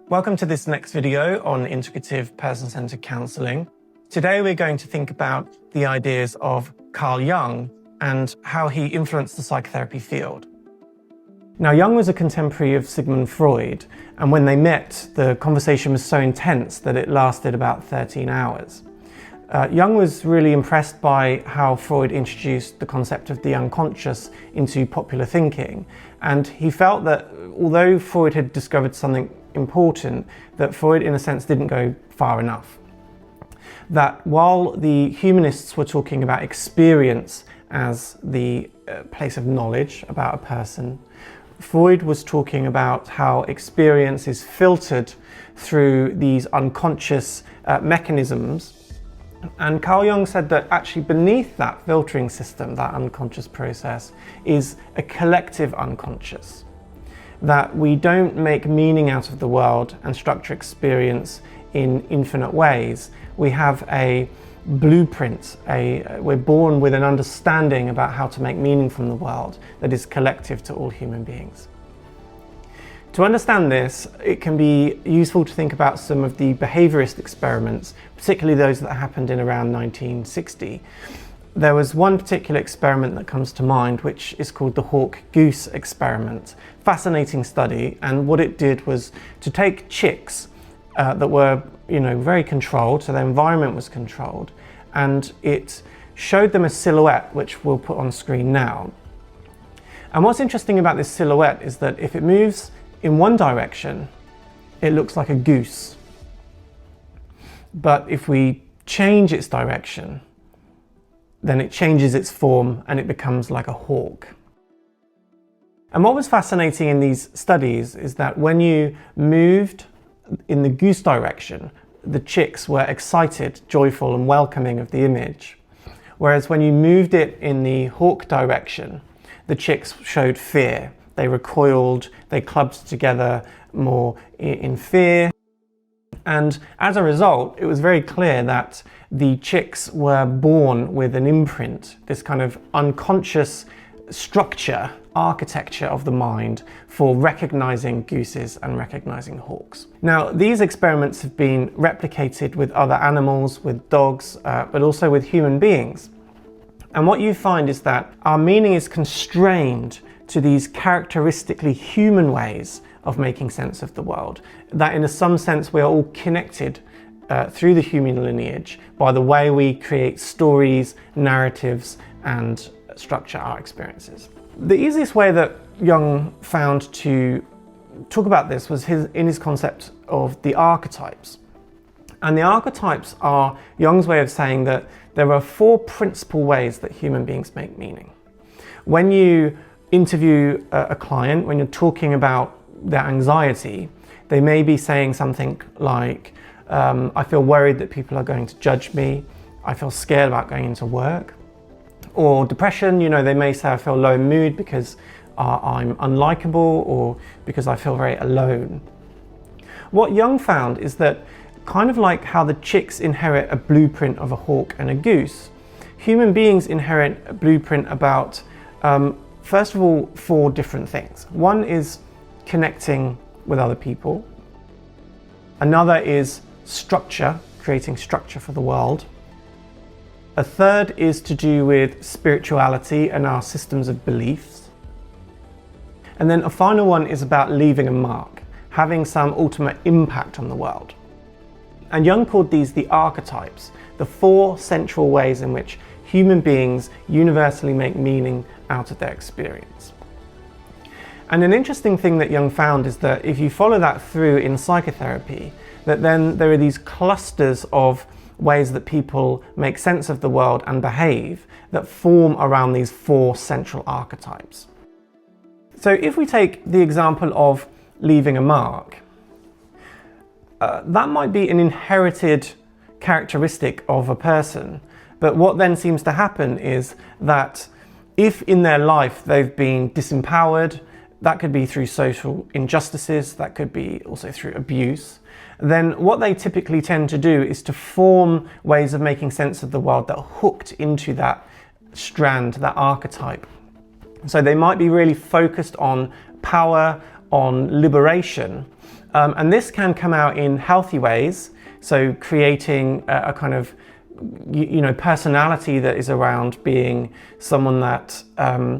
Welcome to this next video on Integrative Person-Centred Counselling. Today we're going to think about the ideas of Carl Jung and how he influenced the psychotherapy field. Now, Jung was a contemporary of Sigmund Freud, and when they met, the conversation was so intense that it lasted about 13 hours. Jung was really impressed by how Freud introduced the concept of the unconscious into popular thinking, and he felt that although Freud had discovered something important, that Freud in a sense didn't go far enough. That while the humanists were talking about experience as the place of knowledge about a person, Freud was talking about how experience is filtered through these unconscious mechanisms. And Carl Jung said that actually beneath that filtering system, that unconscious process, is a collective unconscious. That we don't make meaning out of the world and structure experience in infinite ways. We have a blueprint, we're born with an understanding about how to make meaning from the world that is collective to all human beings. To understand this, it can be useful to think about some of the behaviourist experiments, particularly those that happened in around 1960. There was one particular experiment that comes to mind, which is called the hawk-goose experiment. Fascinating study, and what it did was to take chicks that were very controlled, so their environment was controlled, and it showed them a silhouette, which we'll put on screen now. And what's interesting about this silhouette is that if it moves in one direction, it looks like a goose. But if we change its direction, then it changes its form and it becomes like a hawk. And what was fascinating in these studies is that when you moved in the goose direction, the chicks were excited, joyful and welcoming of the image. Whereas when you moved it in the hawk direction, the chicks showed fear. They recoiled, they clubbed together more in fear. And as a result, it was very clear that the chicks were born with an imprint, this kind of unconscious structure, architecture of the mind for recognizing gooses and recognizing hawks. Now, these experiments have been replicated with other animals, with dogs, but also with human beings. And what you find is that our meaning is constrained to these characteristically human ways of making sense of the world. That in some sense we are all connected through the human lineage by the way we create stories, narratives, and structure our experiences. The easiest way that Jung found to talk about this was in his concept of the archetypes. And the archetypes are Jung's way of saying that there are four principal ways that human beings make meaning. When you interview a client, when you're talking about their anxiety, they may be saying something like, I feel worried that people are going to judge me. I feel scared about going into work. Or depression, they may say I feel low in mood because I'm unlikable or because I feel very alone. What Jung found is that kind of like how the chicks inherit a blueprint of a hawk and a goose, human beings inherit a blueprint about, first of all, four different things. One is connecting with other people. Another is structure, creating structure for the world. A third is to do with spirituality and our systems of beliefs. And then a final one is about leaving a mark, having some ultimate impact on the world. And Jung called these the archetypes, the four central ways in which human beings universally make meaning out of their experience. And an interesting thing that Jung found is that if you follow that through in psychotherapy, that then there are these clusters of ways that people make sense of the world and behave that form around these four central archetypes. So if we take the example of leaving a mark, that might be an inherited characteristic of a person, but what then seems to happen is that if in their life they've been disempowered, that could be through social injustices, that could be also through abuse, then what they typically tend to do is to form ways of making sense of the world that are hooked into that strand, that archetype. So they might be really focused on power, on liberation, and this can come out in healthy ways, so creating a kind of personality that is around being someone that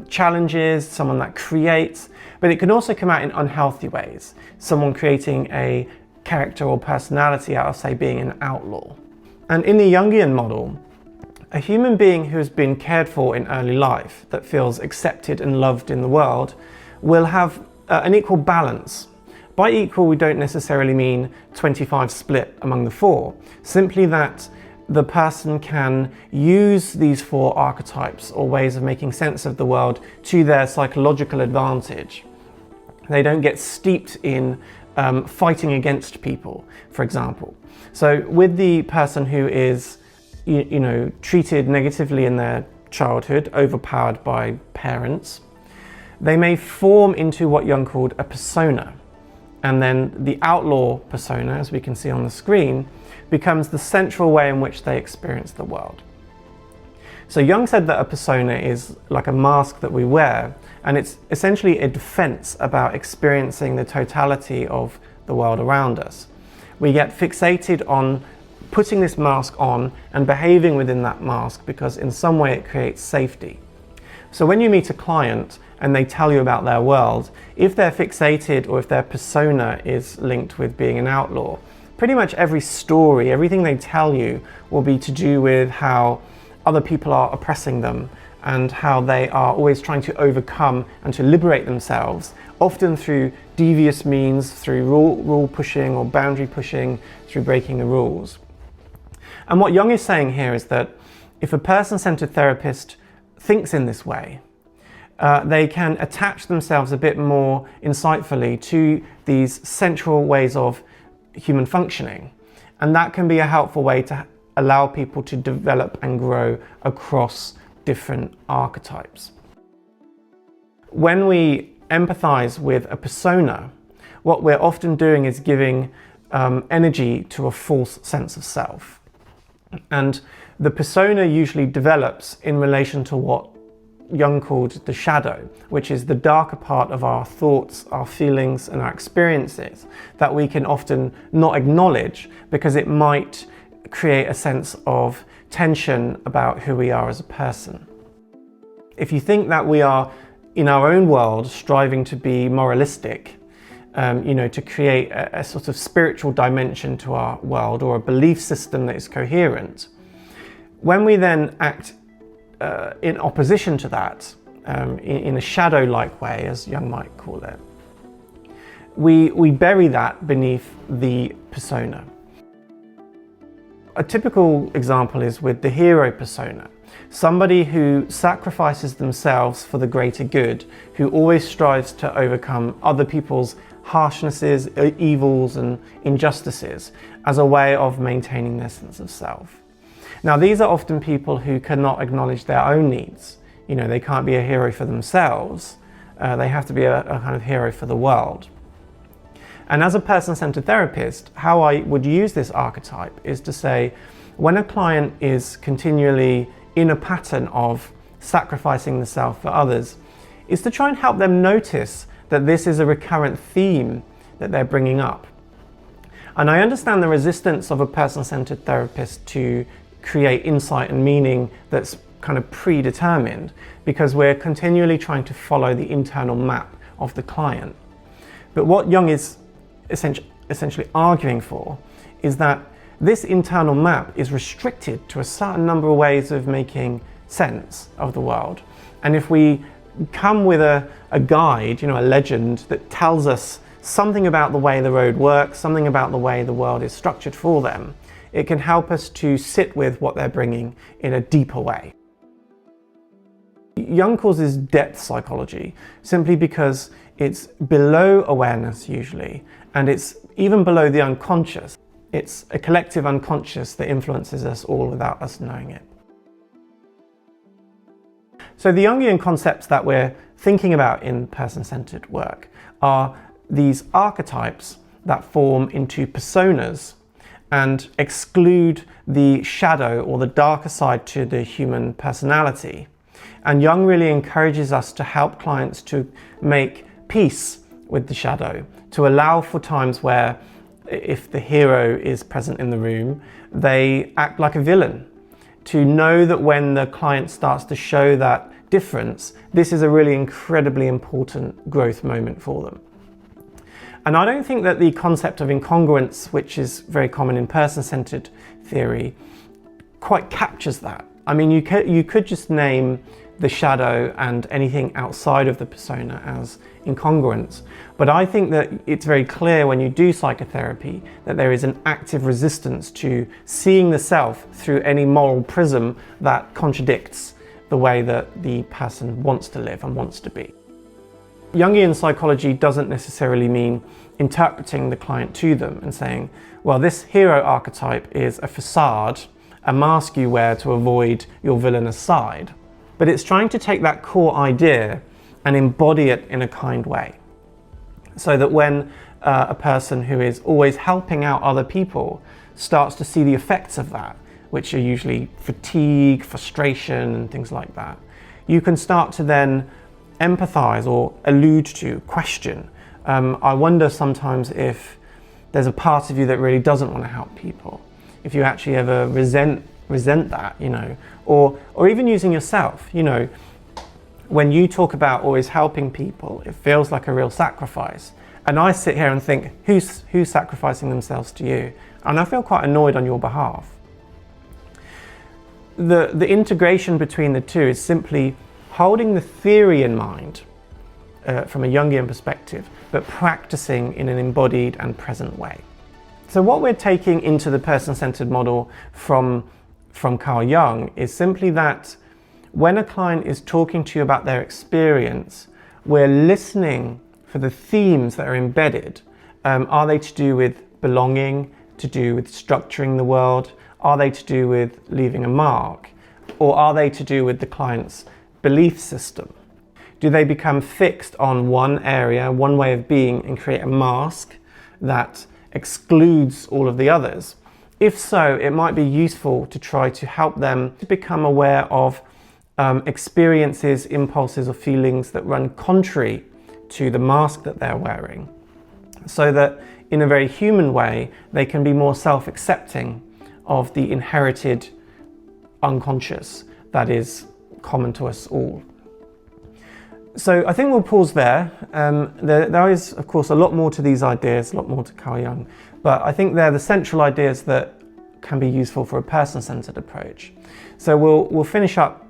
challenges, someone that creates, but it can also come out in unhealthy ways, someone creating a character or personality out of, say, being an outlaw. And in the Jungian model, a human being who has been cared for in early life, that feels accepted and loved in the world, will have an equal balance. By equal, we don't necessarily mean 25 split among the four, simply that the person can use these four archetypes or ways of making sense of the world to their psychological advantage. They don't get steeped in fighting against people, for example. So with the person who is treated negatively in their childhood, overpowered by parents, they may form into what Jung called a persona. And then the outlaw persona, as we can see on the screen, becomes the central way in which they experience the world. So Jung said that a persona is like a mask that we wear, and it's essentially a defense about experiencing the totality of the world around us. We get fixated on putting this mask on and behaving within that mask because in some way it creates safety. So when you meet a client and they tell you about their world, if they're fixated or if their persona is linked with being an outlaw, pretty much every story, everything they tell you will be to do with how other people are oppressing them and how they are always trying to overcome and to liberate themselves, often through devious means, through rule pushing or boundary pushing, through breaking the rules. And what Jung is saying here is that if a person-centered therapist thinks in this way, they can attach themselves a bit more insightfully to these central ways of human functioning. And that can be a helpful way to allow people to develop and grow across different archetypes. When we empathize with a persona, what we're often doing is giving energy to a false sense of self. And the persona usually develops in relation to what Jung called the shadow, which is the darker part of our thoughts, our feelings, and our experiences that we can often not acknowledge because it might create a sense of tension about who we are as a person. If you think that we are in our own world striving to be moralistic, to create a sort of spiritual dimension to our world or a belief system that is coherent, when we then act in opposition to that, in a shadow-like way, as Jung might call it, we bury that beneath the persona. A typical example is with the hero persona, somebody who sacrifices themselves for the greater good, who always strives to overcome other people's harshnesses, evils, and injustices as a way of maintaining their sense of self. Now, these are often people who cannot acknowledge their own needs. They can't be a hero for themselves. They have to be a kind of hero for the world. And as a person-centered therapist, how I would use this archetype is to say, when a client is continually in a pattern of sacrificing the self for others, is to try and help them notice that this is a recurrent theme that they're bringing up. And I understand the resistance of a person-centered therapist to create insight and meaning that's kind of predetermined, because we're continually trying to follow the internal map of the client. But what Jung is essentially arguing for is that this internal map is restricted to a certain number of ways of making sense of the world. And if we come with a guide, a legend that tells us something about the way the road works, something about the way the world is structured for them, it can help us to sit with what they're bringing in a deeper way. Jung calls this depth psychology simply because it's below awareness usually, and it's even below the unconscious. It's a collective unconscious that influences us all without us knowing it. So the Jungian concepts that we're thinking about in person-centered work are these archetypes that form into personas and exclude the shadow or the darker side to the human personality. And Jung really encourages us to help clients to make peace with the shadow, to allow for times where, if the hero is present in the room, they act like a villain. To know that when the client starts to show that difference, this is a really incredibly important growth moment for them. And I don't think that the concept of incongruence, which is very common in person-centered theory, quite captures that. I mean, you could just name the shadow and anything outside of the persona as incongruence. But I think that it's very clear when you do psychotherapy that there is an active resistance to seeing the self through any moral prism that contradicts the way that the person wants to live and wants to be. Jungian psychology doesn't necessarily mean interpreting the client to them and saying, well, this hero archetype is a facade, a mask you wear to avoid your villainous side. But it's trying to take that core idea and embody it in a kind way. So that when a person who is always helping out other people starts to see the effects of that, which are usually fatigue, frustration, and things like that, you can start to then empathize or allude to, question. I wonder sometimes if there's a part of you that really doesn't want to help people. If you actually ever resent that, you know, or even using yourself, you know, when you talk about always helping people, it feels like a real sacrifice. And I sit here and think, who's sacrificing themselves to you? And I feel quite annoyed on your behalf. The integration between the two is simply holding the theory in mind from a Jungian perspective, but practicing in an embodied and present way. So what we're taking into the person-centered model from Carl Jung is simply that when a client is talking to you about their experience, we're listening for the themes that are embedded. Are they to do with belonging, to do with structuring the world? Are they to do with leaving a mark? Or are they to do with the client's belief system? Do they become fixed on one area, one way of being, and create a mask that excludes all of the others? If so, it might be useful to try to help them to become aware of experiences, impulses, or feelings that run contrary to the mask that they're wearing, so that in a very human way, they can be more self-accepting of the inherited unconscious that is common to us all. So I think we'll pause there. There is, of course, a lot more to these ideas, a lot more to Carl Jung, but I think they're the central ideas that can be useful for a person-centered approach. So we'll finish up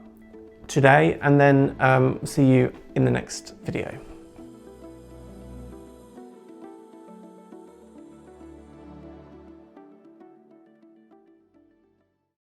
today and then see you in the next video.